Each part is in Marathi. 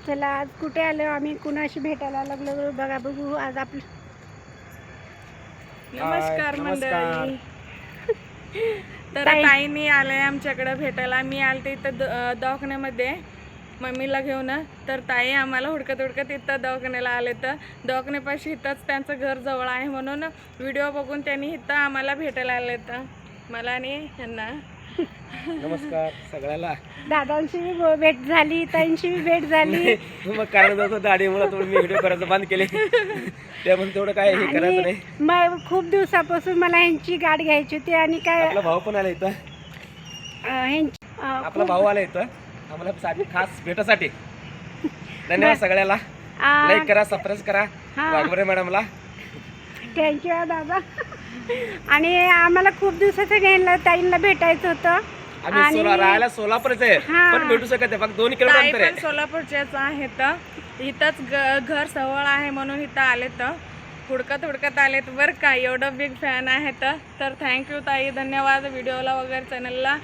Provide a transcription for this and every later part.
चला आज कुठे आलो आम्ही, कुणाशी भेटायला लागलो बघा, बघू आज आपलं. नमस्कार नमस्कार. मंडळी. तर ताईंनी आले आमच्याकडे भेटायला. मी आलते इथं दवाखान्यामध्ये मम्मीला घेऊन. तर ताई आम्हाला हुडकत हुडकत इथं दवाखान्याला आले. तर दवाखान्यापाशी इथंच त्यांचं घर जवळ आहे म्हणून व्हिडिओ बघून त्यांनी इथं आम्हाला भेटायला आले. तर मला आणि ह्यांना नमस्कार सगळ्याला. दादांशी बी भेट झाली, ताईंशी बी भेट झाली. मग कारण होतं दाढीमुळे थोडं मी व्हिडिओ करायचं बंद केले, त्यामुळे तेवढं काय हे करायचं नाही. मग खूप दिवसापासून मला ह्यांची गाठ घ्यायची होती आणि काय आपला भाऊ पण आला इथं. आपला भाऊ आला इथं आम्हाला खास भेटासाठी. धन्यवाद सगळ्याला. लाईक करा, सबस्क्राईब करा वाघबरे मॅडमला. थँक्यू दादा. आणि आम्हाला खूप दिवसाचं ह्यांना ताईंना भेटायचं होतं. आम्ही राहायला सोलापूरच आहे, पण भेटू शकत आहे फक्त 2 किलोमीटर ताई अंतर पण आहे. सोलापूरच्याच आहे. तर इथंच घर जवळ आहे म्हणून इथं आले. तर हुडकत हुडकत आलेत बरं का. एवढं बिग फॅन आहेत. तर थँक्यू ताई, धन्यवाद. व्हिडिओला वगैरे चॅनलला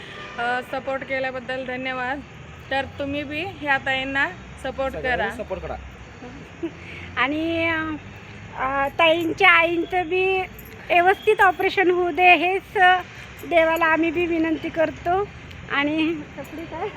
सपोर्ट केल्याबद्दल धन्यवाद. तर तुम्ही बी ह्या ताईंना सपोर्ट करा. सपोर्ट करा. आणि ताईंच्या आईंचं बी व्यवस्थित ऑपरेशन होऊ दे हेच देवाला आम्ही बी विनंती करतो. आणि कपडे काय